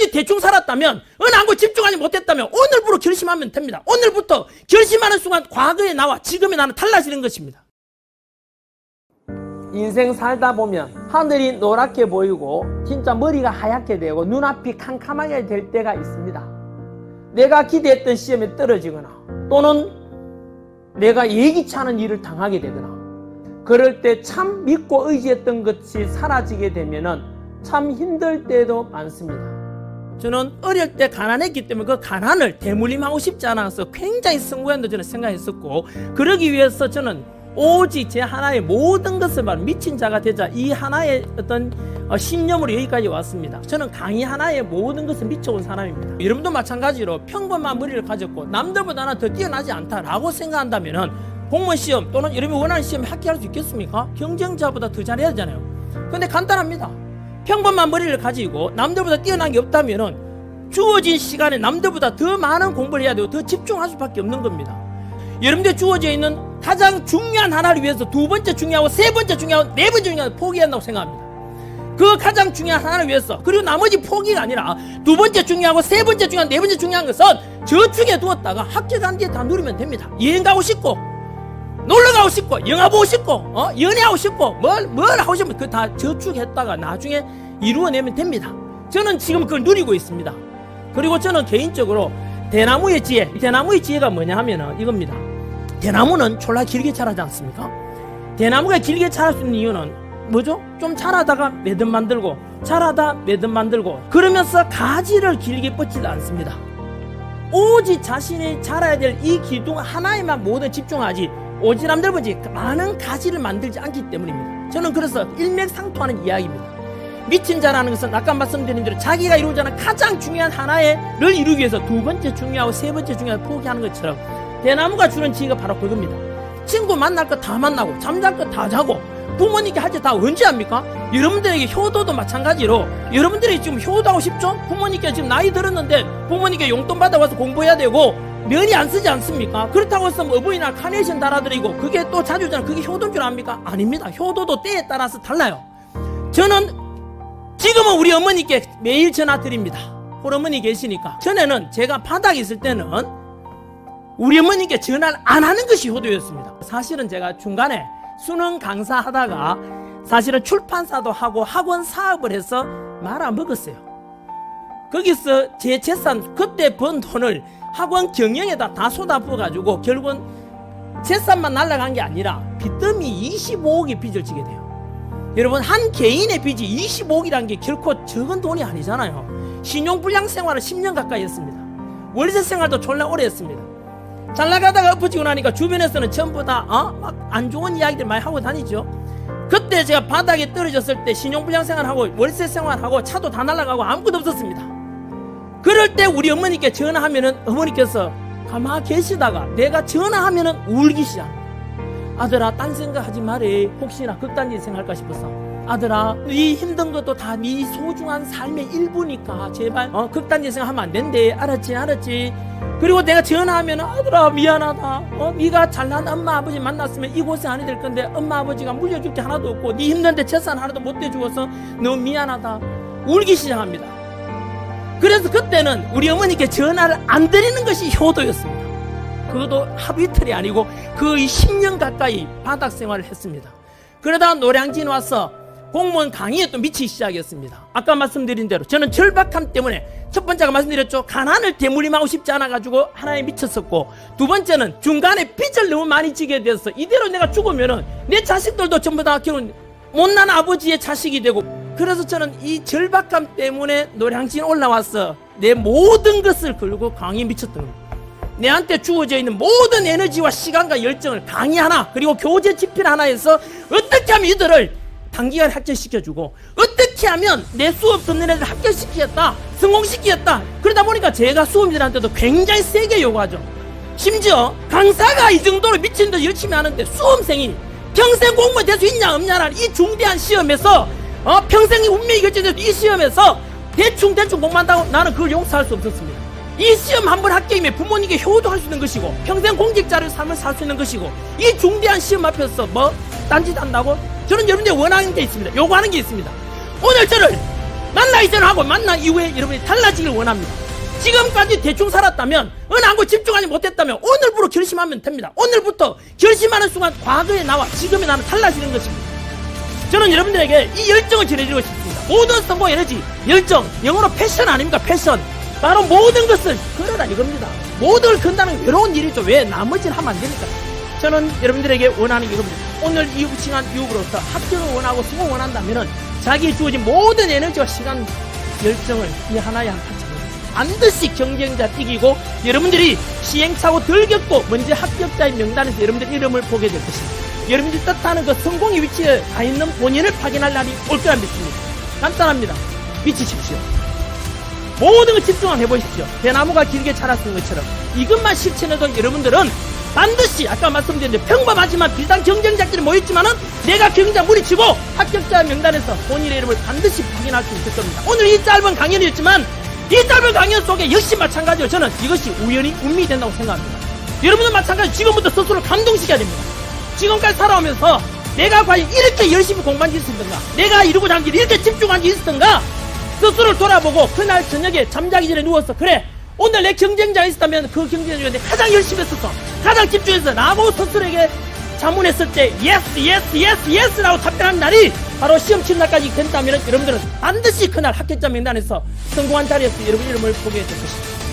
지금까지 대충 살았다면, 어느 한 곳 집중하지 못했다면 오늘부로 결심하면 됩니다. 오늘부터 결심하는 순간 과거의 나와 지금의 나는 달라지는 것입니다. 인생 살다 보면 하늘이 노랗게 보이고 진짜 머리가 하얗게 되고 눈앞이 캄캄하게 될 때가 있습니다. 내가 기대했던 시험에 떨어지거나 또는 내가 예기치 않은 일을 당하게 되거나 그럴 때 참 믿고 의지했던 것이 사라지게 되면은 참 힘들 때도 많습니다. 저는 어릴 때 가난했기 때문에 그 가난을 대물림하고 싶지 않아서 굉장히 성공한다 저는 생각했었고, 그러기 위해서 저는 오직 제 하나의 모든 것을 말 미친 자가 되자 이 하나의 어떤 신념으로 여기까지 왔습니다. 저는 강의 하나의 모든 것을 미쳐온 사람입니다. 여러분도 마찬가지로 평범한 머리를 가졌고 남들보다 나는 더 뛰어나지 않다라고 생각한다면은 공무원 시험 또는 여러분이 원하는 시험에 합격할 수 있겠습니까? 경쟁자보다 더 잘해야 되잖아요. 근데 간단합니다. 평범한 머리를 가지고 남들보다 뛰어난 게 없다면은 주어진 시간에 남들보다 더 많은 공부를 해야 되고 더 집중할 수밖에 없는 겁니다. 여러분들 주어져 있는 가장 중요한 하나를 위해서 두 번째 중요하고 세 번째 중요하고 네 번째 중요하고 포기한다고 생각합니다. 그 가장 중요한 하나를 위해서, 그리고 나머지 포기가 아니라 두 번째 중요하고 세 번째 중요한 네 번째 중요한 것은 저축해 두었다가 합격한 뒤에 다 누리면 됩니다. 여행 가고 싶고 놀러 가고 싶고 영화 보고 싶고 연애하고 싶고 뭘 하고 싶으면 그거 다 저축했다가 나중에 이루어내면 됩니다. 저는 지금 그걸 누리고 있습니다. 그리고 저는 개인적으로 대나무의 지혜가 뭐냐 하면은 이겁니다. 대나무는 졸라 길게 자라지 않습니까? 대나무가 길게 자랄 수 있는 이유는 뭐죠? 좀 자라다가 매듭 만들고 자라다 매듭 만들고 그러면서 가지를 길게 뻗지도 않습니다. 오직 자신이 자라야 될 이 기둥 하나에만 모두 집중하지 오지랖 많은 가지를 만들지 않기 때문입니다. 저는 그래서 일맥상통하는 이야기입니다. 미친 자라는 것은 아까 말씀드린 대로 자기가 이루고자 하는 가장 중요한 하나를 이루기 위해서 두 번째 중요하고 세 번째 중요하고 포기하는 것처럼 대나무가 주는 지혜가 바로 그겁니다. 친구 만날 거 다 만나고 잠잘 거 다 자고 부모님께 할 때 다 언제 합니까? 여러분들에게 효도도 마찬가지로 여러분들이 지금 효도하고 싶죠? 부모님께 지금 나이 들었는데 부모님께 용돈 받아와서 공부해야 되고 면이 안 쓰지 않습니까? 그렇다고 해서 뭐 어버이날 카네이션 달아드리고 그게 또 자주잖아요. 그게 효도인 줄 압니까? 아닙니다. 효도도 때에 따라서 달라요. 저는 지금은 우리 어머니께 매일 전화 드립니다. 홀어머니 계시니까. 전에는 제가 바닥에 있을 때는 우리 어머니께 전화를 안 하는 것이 효도였습니다. 사실은 제가 중간에 수능 강사하다가 사실은 출판사도 하고 학원 사업을 해서 말아먹었어요. 거기서 제 재산, 그때 번 돈을 학원 경영에다 다 쏟아부어가지고 결국은 재산만 날아간 게 아니라 빚더미 25억의 빚을 지게 돼요. 여러분, 한 개인의 빚이 25억이라는 게 결코 적은 돈이 아니잖아요. 신용불량 생활을 10년 가까이 했습니다. 월세 생활도 졸라 오래 했습니다. 잘 나가다가 엎어지고 나니까 주변에서는 전부 다 막 안 좋은 이야기들 많이 하고 다니죠. 그때 제가 바닥에 떨어졌을 때 신용불량 생활하고 월세 생활하고 차도 다 날아가고 아무것도 없었습니다. 그럴 때 우리 어머니께 전화하면은 어머니께서 가만히 계시다가 내가 전화하면은 울기 시작합니다. 아들아, 딴 생각하지 말해. 혹시나 극단적인 생각할까 싶어서. 아들아, 네 힘든 것도 다 네 소중한 삶의 일부니까 제발 극단적인 생각하면 안 된대. 알았지? 그리고 내가 전화하면 아들아 미안하다. 네가 잘난 엄마 아버지 만났으면 이 고생 안 해야 될 건데 엄마 아버지가 물려줄 게 하나도 없고 네 힘든데 재산 하나도 못 대주어서 너무 미안하다. 울기 시작합니다. 그래서 그때는 우리 어머니께 전화를 안 드리는 것이 효도였습니다. 그것도 하루 이틀이 아니고 거의 10년 가까이 바닥 생활을 했습니다. 그러다가 노량진 와서 공무원 강의에 또 미치기 시작했습니다. 아까 말씀드린 대로 저는 절박함 때문에 첫 번째가 말씀드렸죠. 가난을 대물림하고 싶지 않아가지고 하나에 미쳤었고, 두 번째는 중간에 빚을 너무 많이 지게 돼서 이대로 내가 죽으면은 내 자식들도 전부 다 결혼 못난 아버지의 자식이 되고, 그래서 저는 이 절박함 때문에 노량진 올라와서 내 모든 것을 걸고 강의에 미쳤던 겁니다. 내한테 주어져 있는 모든 에너지와 시간과 열정을 강의 하나 그리고 교재 집필 하나에서 어떻게 하면 이들을 단기간에 합격시켜주고 어떻게 하면 내 수업 듣는 애들 합격시키겠다, 성공시키겠다. 그러다 보니까 제가 수험생들한테도 굉장히 세게 요구하죠. 심지어 강사가 이 정도로 미친 듯 열심히 하는데 수험생이 평생 공무원 될 수 있냐 없냐라는 이 중대한 시험에서 평생의 운명이 결정된 이 시험에서 대충 공부한다고 나는 그걸 용서할 수 없었습니다. 이 시험 한번 합격이면 부모님께 효도할 수 있는 것이고 평생 공직자를 삶을 살 수 있는 것이고, 이 중대한 시험 앞에서 딴짓 한다고? 저는 여러분들 원하는 게 있습니다. 요구하는 게 있습니다. 오늘 저를 만나 이전에 하고 만나 이후에 여러분이 달라지길 원합니다. 지금까지 대충 살았다면 어느 한 곳 집중하지 못했다면 오늘부터 결심하면 됩니다. 오늘부터 결심하는 순간 과거의 나와 지금의 나는 달라지는 것입니다. 저는 여러분들에게 이 열정을 전해드리고 싶습니다. 모든 성공 에너지, 열정, 영어로 패션 아닙니까? 패션. 바로 모든 것을 걸어라 이겁니다. 모든 걸 건다는 건 외로운 일이죠. 왜? 나머지는 하면 안 되니까. 저는 여러분들에게 원하는 게 이겁니다. 오늘 이 시간 이후로부터 합격을 원하고 성공을 원한다면 자기에 주어진 모든 에너지와 시간, 열정을 이 하나에 한 파트에 반드시 경쟁자 이기고 여러분들이 시행착오 덜 겪고 먼저 합격자의 명단에서 여러분들 이름을 보게 될 것입니다. 여러분들이 뜻하는 그 성공의 위치에 가 있는 본인을 확인할 날이 올 거라 믿습니다. 간단합니다. 미치십시오. 모든 걸 집중을 해보십시오. 대나무가 길게 자랐던 것처럼 이것만 실천해도 여러분들은 반드시 아까 말씀드렸는데 평범하지만 비슷한 경쟁자끼리 모였지만은 내가 경쟁자 무리치고 합격자 명단에서 본인의 이름을 반드시 확인할 수 있을 겁니다. 오늘 이 짧은 강연이었지만 이 짧은 강연 속에 역시 마찬가지로 저는 이것이 우연히 운명이 된다고 생각합니다. 여러분은 마찬가지로 지금부터 스스로를 감동시켜야 됩니다. 지금까지 살아오면서 내가 과연 이렇게 열심히 공부한 게 있었던가, 내가 이루고자 한 게 이렇게 집중한 게 있었던가, 스스로를 돌아보고 그날 저녁에 잠자기 전에 누워서 그래 오늘 내 경쟁자가 있었다면 그 경쟁자 중에 내가 가장 열심히 했었어, 가장 집중했어 라고 스스로에게 자문했을 때 예스 라고 답변하는 날이 바로 시험 치는 날까지 된다면 여러분들은 반드시 그날 합격자 명단에서 성공한 자리에서 여러분 이름을 보게 될 것입니다.